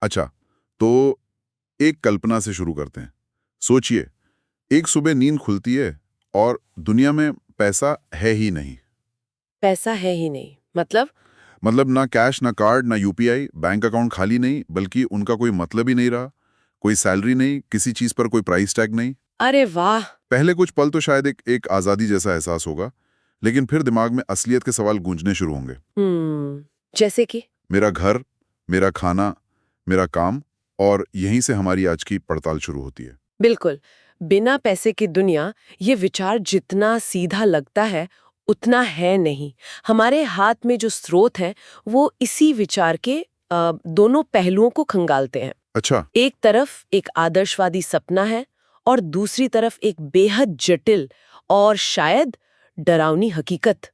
अच्छा, तो एक कल्पना से शुरू करते हैं। सोचिए, एक सुबह नींद खुलती है और दुनिया में पैसा है ही नहीं। पैसा है ही नहीं मतलब ना कैश, ना कार्ड, ना यूपीआई, बैंक अकाउंट खाली नहीं, बल्कि उनका कोई मतलब ही नहीं रहा। कोई सैलरी नहीं, किसी चीज पर कोई प्राइस टैग नहीं। अरे वाह। पहले कुछ पल तो शायद एक आजादी जैसा एहसास होगा, लेकिन फिर दिमाग में असलियत के सवाल गूंजने शुरू होंगे। जैसे कि? मेरा घर, मेरा खाना, मेरा काम, और यहीं से हमारी आज की पड़ताल शुरू होती है। बिल्कुल। बिना पैसे की दुनिया, ये विचार जितना सीधा लगता है उतना है नहीं। हमारे हाथ में जो स्रोत है वो इसी विचार के दोनों पहलुओं को खंगालते हैं। अच्छा। एक तरफ एक आदर्शवादी सपना है और दूसरी तरफ एक बेहद जटिल और शायद डरावनी हकीकत।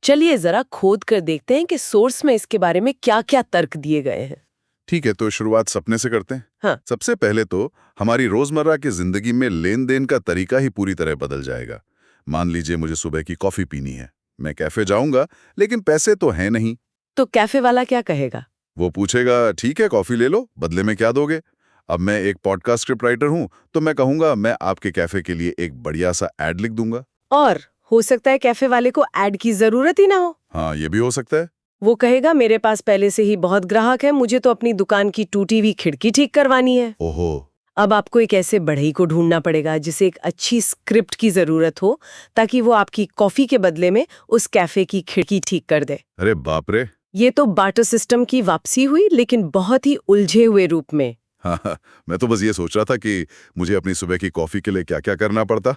चलिए जरा खोद कर देखते हैं कि सोर्स में इसके बारे में क्या-क्या तर्क दिए गए हैं। ठीक है, तो शुरुआत सपने से करते हैं। हाँ। सबसे पहले तो हमारी रोजमर्रा की जिंदगी में लेन देन का तरीका ही पूरी तरह बदल जाएगा। मान लीजिए मुझे सुबह की कॉफी पीनी है, मैं कैफे जाऊंगा, लेकिन पैसे तो हैं नहीं। तो कैफे वाला क्या कहेगा? वो पूछेगा, ठीक है कॉफी ले लो, बदले में क्या दोगे? अब मैं एक पॉडकास्ट स्क्रिप्ट राइटर हूं, तो मैं कहूंगा मैं आपके कैफे के लिए एक बढ़िया सा एड लिख दूंगा। और हो सकता है कैफे वाले को ऐड की जरूरत ही ना हो। हाँ, ये भी हो सकता है। वो कहेगा मेरे पास पहले से ही बहुत ग्राहक है, मुझे तो अपनी दुकान की टूटी हुई खिड़की ठीक करवानी है। ओहो। अब आपको एक ऐसे बढ़ई को ढूंढना पड़ेगा जिसे एक अच्छी स्क्रिप्ट की जरूरत हो, ताकि वो आपकी कॉफी के बदले में उस कैफे की खिड़की ठीक कर दे। अरे बाप रे। ये तो बार्टर सिस्टम की वापसी हुई, लेकिन बहुत ही उलझे हुए रूप में। हाँ, मैं तो बस ये सोच रहा था कि मुझे अपनी सुबह की कॉफी के लिए क्या क्या करना पड़ता।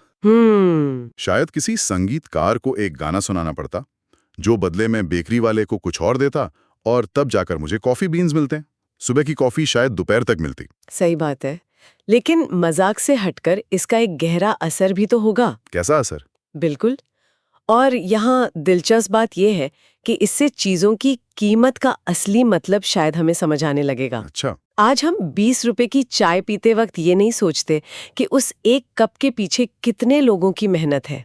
शायद किसी संगीतकार को एक गाना सुनाना पड़ता, जो बदले में बेकरी वाले को कुछ और देता, और तब जाकर मुझे कॉफी बीन्स मिलते। सुबह की कॉफी शायद दोपहर तक मिलती। सही बात है, लेकिन मजाक से हटकर इसका एक गहरा असर भी तो होगा। कैसा असर? बिल्कुल। और यहाँ दिलचस्प बात यह है कि इससे चीजों की कीमत का असली मतलब शायद हमें समझ आने लगेगा। अच्छा। आज हम 20 रुपए की चाय पीते वक्त ये नहीं सोचते कि उस एक कप के पीछे कितने लोगों की मेहनत है।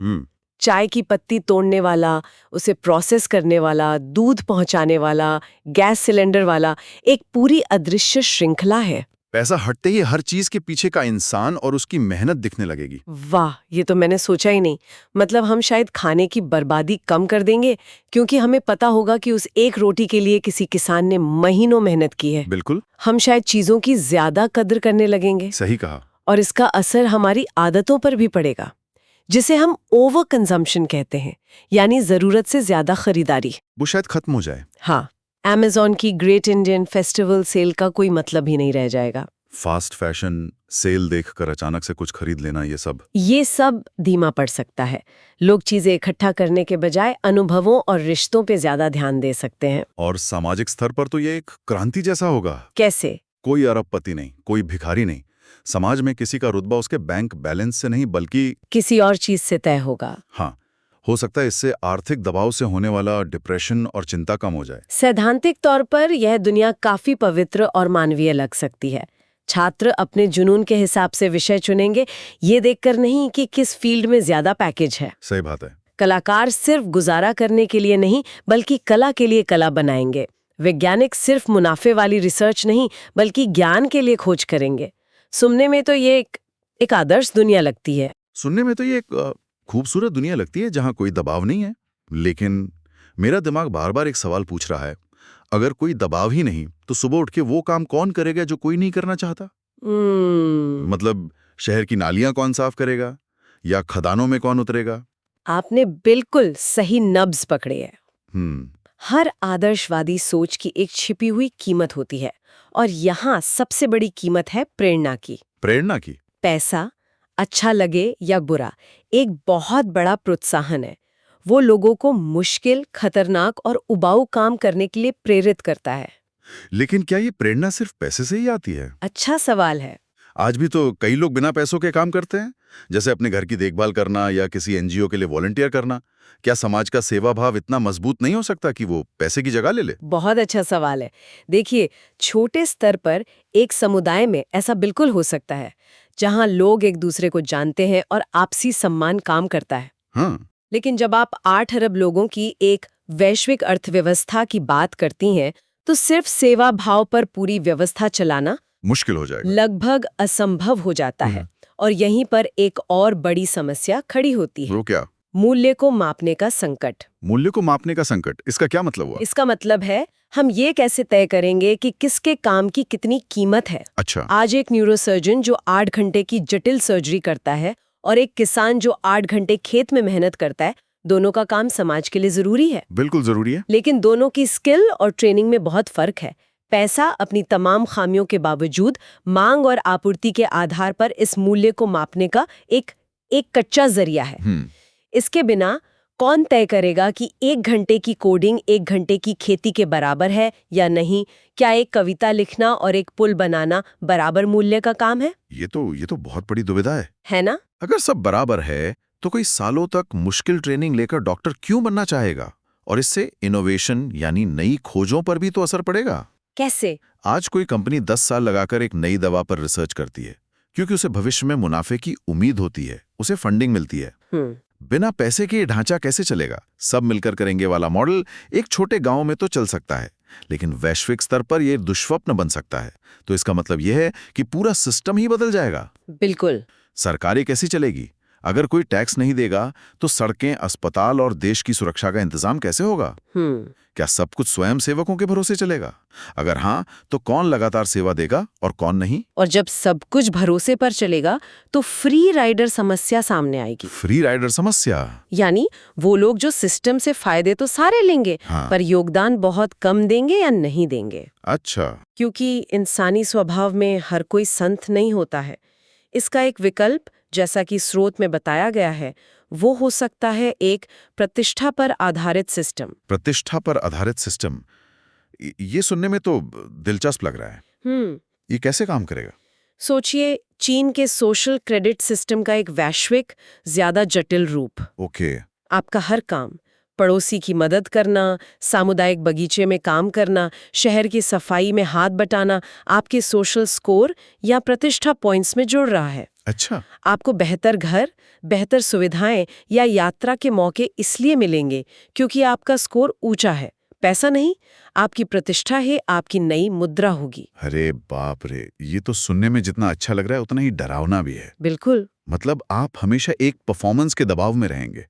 चाय की पत्ती तोड़ने वाला, उसे प्रोसेस करने वाला, दूध पहुंचाने वाला, गैस सिलेंडर वाला, एक पूरी अदृश्य श्रृंखला है। पैसा हटते ही हर चीज के पीछे का इंसान और उसकी मेहनत दिखने लगेगी। वाह, ये तो मैंने सोचा ही नहीं। मतलब हम शायद खाने की बर्बादी कम कर देंगे, क्योंकि हमें पता होगा कि उस एक रोटी के लिए किसी किसान ने महीनों मेहनत की है। बिल्कुल। हम शायद चीजों की ज्यादा कद्र करने लगेंगे। सही कहा। और इसका असर हमारी आदतों पर भी पड़ेगा, जिसे हम ओवर कंजम्पशन कहते हैं, यानी जरूरत से ज्यादा खरीदारी। वो शायद खत्म हो जाए। हाँ, अमेज़न की ग्रेट इंडियन फेस्टिवल सेल का कोई मतलब ही नहीं रह जाएगा। फास्ट फैशन सेल देखकर अचानक से कुछ खरीद लेना, ये सब धीमा पड़ सकता है। लोग चीजें इकट्ठा करने के बजाय अनुभवों और रिश्तों पे ज्यादा ध्यान दे सकते हैं। और सामाजिक स्तर पर तो ये एक क्रांति जैसा होगा। कैसे? कोई अरबपति नहीं, कोई भिखारी नहीं। समाज में किसी का रुतबा उसके बैंक बैलेंस से नहीं, बल्कि किसी और चीज से तय होगा। हाँ, हो सकता है इससे आर्थिक दबाव से होने वाला डिप्रेशन और चिंता कम हो जाए। सैद्धांतिक तौर पर यह दुनिया काफी पवित्र और मानवीय लग सकती है। छात्र अपने जुनून के हिसाब से विषय चुनेंगे, ये देखकर नहीं कि किस फील्ड में ज्यादा पैकेज है। सही बात है। कलाकार सिर्फ गुजारा करने के लिए नहीं, बल्कि कला के लिए कला बनाएंगे। वैज्ञानिक सिर्फ मुनाफे वाली रिसर्च नहीं, बल्कि ज्ञान के लिए खोज करेंगे। सुनने में तो ये एक आदर्श दुनिया लगती है। सुनने में तो ये एक खूबसूरत दुनिया लगती है जहां कोई दबाव नहीं है। लेकिन मेरा दिमाग बार बार एक सवाल पूछ रहा है, अगर कोई दबाव ही नहीं तो सुबह उठ के वो काम कौन करेगा जो कोई नहीं करना चाहता? मतलब शहर की नालियां कौन साफ करेगा, या खदानों में कौन उतरेगा? आपने बिल्कुल सही नब्ज पकड़े है। हर आदर्शवादी सोच की एक छिपी हुई कीमत होती है, और यहाँ सबसे बड़ी कीमत है प्रेरणा की। प्रेरणा की? पैसा, अच्छा लगे या बुरा, एक बहुत बड़ा प्रोत्साहन है। वो लोगों को मुश्किल, खतरनाक और उबाऊ काम करने के लिए प्रेरित करता है। लेकिन क्या ये प्रेरणा सिर्फ पैसे से ही आती है? अच्छा सवाल है। आज भी तो कई लोग बिना पैसों के काम करते हैं, जैसे अपने घर की देखभाल करना या किसी एनजीओ के लिए वॉलंटियर करना। क्या समाज का सेवा भाव इतना मजबूत नहीं हो सकता कि वो पैसे की जगह ले ले? बहुत अच्छा सवाल है। देखिए, छोटे स्तर पर एक समुदाय में ऐसा बिल्कुल हो सकता है, जहां लोग एक दूसरे को जानते हैं और आपसी सम्मान काम करता है। हाँ। लेकिन जब आप 8 अरब लोगों की एक वैश्विक अर्थव्यवस्था की बात करती हैं, तो सिर्फ सेवा भाव पर पूरी व्यवस्था चलाना मुश्किल हो जाएगा। लगभग असंभव हो जाता है। और यहीं पर एक और बड़ी समस्या खड़ी होती है, वो क्या? मूल्य को मापने का संकट। मूल्य को मापने का संकट, इसका क्या मतलब हुआ? इसका मतलब है हम ये कैसे तय करेंगे कि किसके काम की कितनी कीमत है। अच्छा। आज एक न्यूरोसर्जन जो 8 घंटे की जटिल सर्जरी करता है और एक किसान जो 8 घंटे खेत में मेहनत करता है, दोनों का काम समाज के लिए जरूरी है। बिल्कुल जरूरी है। लेकिन दोनों की स्किल और ट्रेनिंग में बहुत फर्क है। पैसा अपनी तमाम खामियों के बावजूद मांग और आपूर्ति के आधार पर इस मूल्य को मापने का एक कच्चा जरिया है। इसके बिना कौन तय करेगा कि 1 घंटे की कोडिंग 1 घंटे की खेती के बराबर है या नहीं? क्या एक कविता लिखना और एक पुल बनाना बराबर मूल्य का काम है? ये तो बहुत बड़ी दुविधा है ना? अगर सब बराबर है तो कोई सालों तक मुश्किल ट्रेनिंग लेकर डॉक्टर क्यों बनना चाहेगा? और इससे इनोवेशन यानी नई खोजों पर भी तो असर पड़ेगा। कैसे? आज कोई कंपनी 10 साल लगाकर एक नई दवा पर रिसर्च करती है क्योंकि उसे भविष्य में मुनाफे की उम्मीद होती है, उसे फंडिंग मिलती है। बिना पैसे के ये ढांचा कैसे चलेगा? सब मिलकर करेंगे वाला मॉडल एक छोटे गांव में तो चल सकता है, लेकिन वैश्विक स्तर पर यह दुष्स्वप्न बन सकता है। तो इसका मतलब यह है कि पूरा सिस्टम ही बदल जाएगा। बिल्कुल। सरकारें कैसी चलेगी? अगर कोई टैक्स नहीं देगा तो सड़कें, अस्पताल और देश की सुरक्षा का इंतजाम कैसे होगा? क्या सब कुछ स्वयं सेवकों के भरोसे चलेगा? अगर हाँ, तो कौन लगातार सेवा देगा और कौन नहीं? और जब सब कुछ भरोसे पर चलेगा तो फ्री राइडर समस्या सामने आएगी। फ्री राइडर समस्या यानी वो लोग जो सिस्टम से फायदे तो सारे लेंगे, पर योगदान बहुत कम देंगे या नहीं देंगे। अच्छा। क्योंकि इंसानी स्वभाव में हर कोई संत नहीं होता है। इसका एक विकल्प, जैसा कि स्रोत में बताया गया है, वो हो सकता है एक प्रतिष्ठा पर आधारित सिस्टम। प्रतिष्ठा पर आधारित सिस्टम, ये सुनने में तो दिलचस्प लग रहा है। ये कैसे काम करेगा? सोचिए, चीन के सोशल क्रेडिट सिस्टम का एक वैश्विक, ज्यादा जटिल रूप। ओके। आपका हर काम, पड़ोसी की मदद करना, सामुदायिक बगीचे में काम करना, शहर की सफाई में हाथ बटाना, आपके सोशल स्कोर या प्रतिष्ठा पॉइंट्स में जुड़ रहा है। अच्छा। आपको बेहतर घर, बेहतर सुविधाएं या यात्रा के मौके इसलिए मिलेंगे क्योंकि आपका स्कोर ऊंचा है। पैसा नहीं, आपकी प्रतिष्ठा है, आपकी नई मुद्रा होगी। अरे बाप रे, ये तो सुनने में जितना अच्छा लग रहा है उतना ही डरावना भी है। बिल्कुल। मतलब आप हमेशा एक परफॉर्मेंस के दबाव में रहेंगे।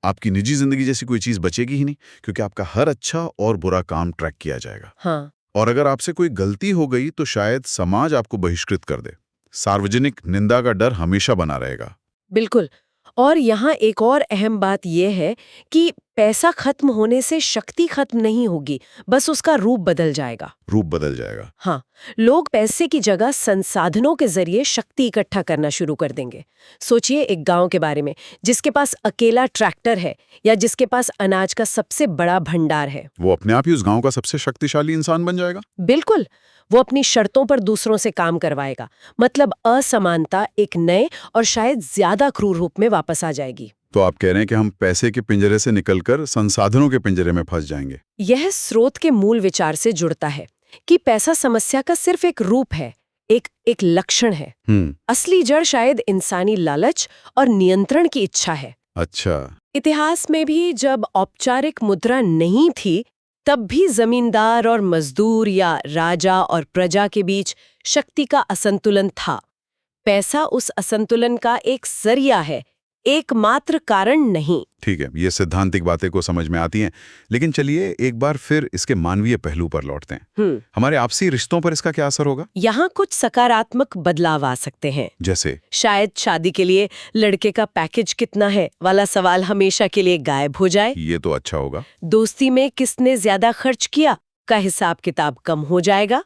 आपकी निजी जिंदगी जैसी कोई चीज बचेगी ही नहीं, क्योंकि आपका हर अच्छा और बुरा काम ट्रैक किया जाएगा। हाँ। और अगर आपसे कोई गलती हो गई तो शायद समाज आपको बहिष्कृत कर दे। सार्वजनिक निंदा का डर हमेशा बना रहेगा। बिल्कुल। और यहाँ एक और अहम बात यह है कि पैसा खत्म होने से शक्ति खत्म नहीं होगी, बस उसका रूप बदल जाएगा। रूप बदल जाएगा। हाँ, लोग पैसे की जगह संसाधनों के जरिए शक्ति इकट्ठा करना शुरू कर देंगे। सोचिए एक गांव के बारे में, जिसके पास अकेला ट्रैक्टर है या जिसके पास अनाज का सबसे बड़ा भंडार है। वो अपने आप ही उस गांव का सबसे शक्तिशाली इंसान बन जाएगा। बिल्कुल। वो अपनी शर्तों पर दूसरों से काम करवाएगा। मतलब असमानता एक नए और शायद ज्यादा क्रूर रूप में वापस आ जाएगी। तो आप कह रहे हैं कि हम पैसे के पिंजरे से निकलकर संसाधनों के पिंजरे में फंस जाएंगे। यह स्रोत के मूल विचार से जुड़ता है कि पैसा समस्या का सिर्फ एक रूप है, एक लक्षण है। असली जड़ शायद इंसानी लालच और नियंत्रण की इच्छा है। अच्छा। इतिहास में भी जब औपचारिक मुद्रा नहीं थी, तब भी जमींदार और मजदूर या राजा और प्रजा के बीच शक्ति का असंतुलन था। पैसा उस असंतुलन का एक जरिया है, एकमात्र कारण नहीं। ठीक है, ये सैद्धांतिक बातें को समझ में आती हैं, लेकिन चलिए एक बार फिर इसके मानवीय पहलू पर लौटते हैं। हमारे आपसी रिश्तों पर इसका क्या असर होगा? यहाँ कुछ सकारात्मक बदलाव आ सकते हैं। जैसे शायद शादी के लिए लड़के का पैकेज कितना है वाला सवाल हमेशा के लिए गायब हो जाए। ये तो अच्छा होगा। दोस्ती में किसने ज्यादा खर्च किया का हिसाब किताब कम हो जाएगा।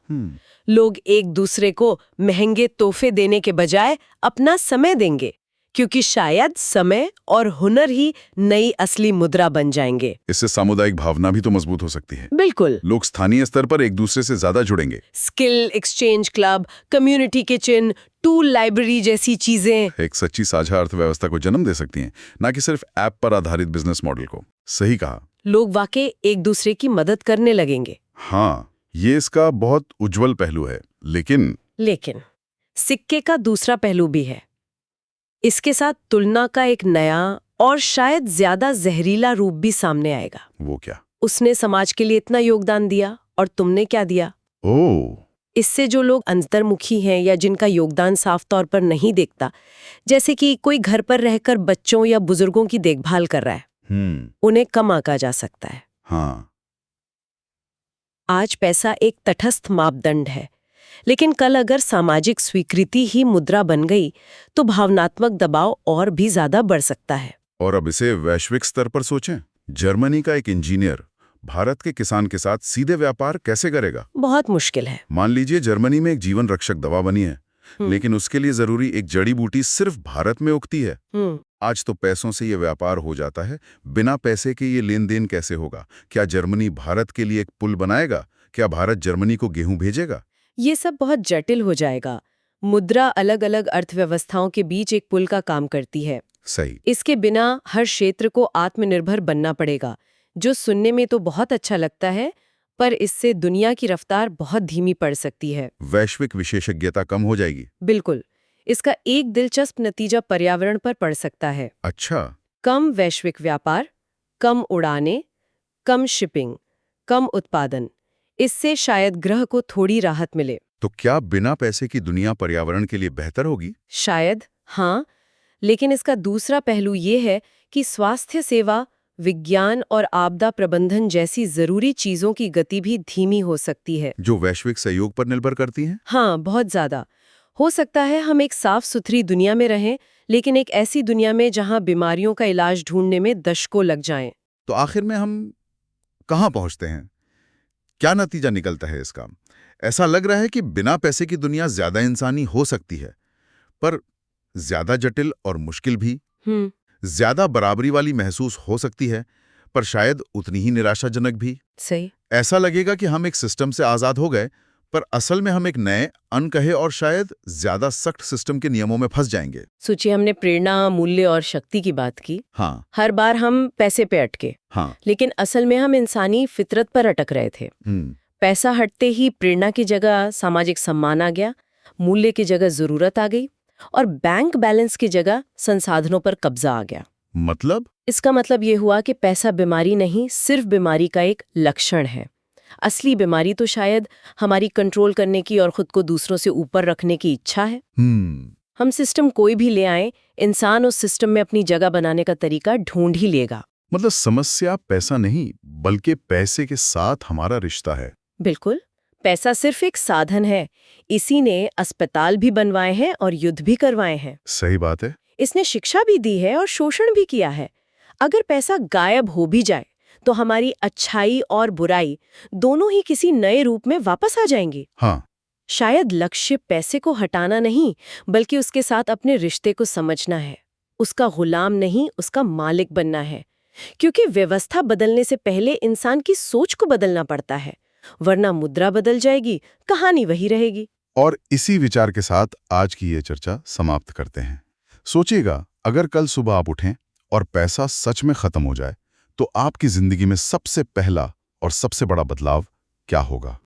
लोग एक दूसरे को महंगे तोहफे देने के बजाय अपना समय देंगे, क्योंकि शायद समय और हुनर ही नई असली मुद्रा बन जाएंगे। इससे सामुदायिक भावना भी तो मजबूत हो सकती है। बिल्कुल। लोग स्थानीय स्तर पर एक दूसरे से ज्यादा जुड़ेंगे। Skill exchange club, community kitchen, tool library जैसी चीजें एक सच्ची साझा अर्थव्यवस्था को जन्म दे सकती हैं, न कि सिर्फ ऐप पर आधारित बिजनेस मॉडल को। सही कहा। लोग वाकई एक दूसरे की मदद करने लगेंगे। हाँ, ये इसका बहुत उज्जवल पहलू है। लेकिन सिक्के का दूसरा पहलू भी है। इसके साथ तुलना का एक नया और शायद ज्यादा जहरीला रूप भी सामने आएगा। वो क्या? उसने समाज के लिए इतना योगदान दिया और तुमने क्या दिया। ओह, इससे जो लोग अंतर्मुखी हैं या जिनका योगदान साफ तौर पर नहीं देखता, जैसे कि कोई घर पर रहकर बच्चों या बुजुर्गों की देखभाल कर रहा है, उन्हें कम आंका जा सकता है। हाँ, आज पैसा एक तटस्थ मापदंड है, लेकिन कल अगर सामाजिक स्वीकृति ही मुद्रा बन गई तो भावनात्मक दबाव और भी ज्यादा बढ़ सकता है। और अब इसे वैश्विक स्तर पर सोचें। जर्मनी का एक इंजीनियर भारत के किसान के साथ सीधे व्यापार कैसे करेगा? बहुत मुश्किल है। मान लीजिए जर्मनी में एक जीवन रक्षक दवा बनी है, लेकिन उसके लिए जरूरी एक जड़ी बूटी सिर्फ भारत में उगती है। आज तो पैसों से ये व्यापार हो जाता है, बिना पैसे के ये लेन देन कैसे होगा? क्या जर्मनी भारत के लिए एक पुल बनाएगा? क्या भारत जर्मनी को गेहूं भेजेगा? ये सब बहुत जटिल हो जाएगा। मुद्रा अलग अलग अर्थव्यवस्थाओं के बीच एक पुल का काम करती है। सही। इसके बिना हर क्षेत्र को आत्मनिर्भर बनना पड़ेगा, जो सुनने में तो बहुत अच्छा लगता है, पर इससे दुनिया की रफ्तार बहुत धीमी पड़ सकती है। वैश्विक विशेषज्ञता कम हो जाएगी। बिल्कुल। इसका एक दिलचस्प नतीजा पर्यावरण पर पड़ सकता है। अच्छा। कम वैश्विक व्यापार, कम उड़ानें, कम शिपिंग, कम उत्पादन। इससे शायद ग्रह को थोड़ी राहत मिले। तो क्या बिना पैसे की दुनिया पर्यावरण के लिए बेहतर होगी? शायद, हाँ। लेकिन इसका दूसरा पहलू ये है कि स्वास्थ्य सेवा, विज्ञान और आपदा प्रबंधन जैसी जरूरी चीजों की गति भी धीमी हो सकती है, जो वैश्विक सहयोग पर निर्भर करती हैं? हाँ, बहुत ज्यादा। हो सकता है हम एक साफ सुथरी दुनिया में रहें, लेकिन एक ऐसी दुनिया में जहां बीमारियों का इलाज ढूंढने में दशकों लग जाएं। तो आखिर में हम कहाँ पहुंचते हैं? क्या नतीजा निकलता है इसका? ऐसा लग रहा है कि बिना पैसे की दुनिया ज्यादा इंसानी हो सकती है, पर ज्यादा जटिल और मुश्किल भी। ज्यादा बराबरी वाली महसूस हो सकती है, पर शायद उतनी ही निराशाजनक भी। सही। ऐसा लगेगा कि हम एक सिस्टम से आजाद हो गए, पर असल में हम एक नए, अनकहे और शायद ज्यादा सख्त सिस्टम के नियमों में फंस जाएंगे। सोचिए, हमने प्रेरणा, मूल्य और शक्ति की बात की। हाँ। हर बार हम पैसे पे अटके। हाँ। लेकिन असल में हम इंसानी फितरत पर अटक रहे थे। पैसा हटते ही प्रेरणा की जगह सामाजिक सम्मान आ गया, मूल्य की जगह जरूरत आ गई, और बैंक बैलेंस की जगह संसाधनों पर कब्जा आ गया। मतलब? इसका मतलब ये हुआ कि पैसा बीमारी नहीं, सिर्फ बीमारी का एक लक्षण है। असली बीमारी तो शायद हमारी कंट्रोल करने की और खुद को दूसरों से ऊपर रखने की इच्छा है। हम सिस्टम कोई भी ले आए, इंसान उस सिस्टम में अपनी जगह बनाने का तरीका ढूंढ ही लेगा। मतलब समस्या पैसा नहीं, बल्कि पैसे के साथ हमारा रिश्ता है। बिल्कुल। पैसा सिर्फ एक साधन है। इसी ने अस्पताल भी बनवाए हैं और युद्ध भी करवाए हैं। सही बात है। इसने शिक्षा भी दी है और शोषण भी किया है। अगर पैसा गायब हो भी जाए तो हमारी अच्छाई और बुराई दोनों ही किसी नए रूप में वापस आ जाएंगी। हाँ। शायद लक्ष्य पैसे को हटाना नहीं, बल्कि उसके साथ अपने रिश्ते को समझना है। उसका गुलाम नहीं, उसका मालिक बनना है। क्योंकि व्यवस्था बदलने से पहले इंसान की सोच को बदलना पड़ता है, वरना मुद्रा बदल जाएगी, कहानी वही रहेगी। और इसी विचार के साथ आज की ये चर्चा समाप्त करते हैं। सोचिएगा, अगर कल सुबह आप उठें और पैसा सच में खत्म हो जाए, तो आपकी जिंदगी में सबसे पहला और सबसे बड़ा बदलाव क्या होगा?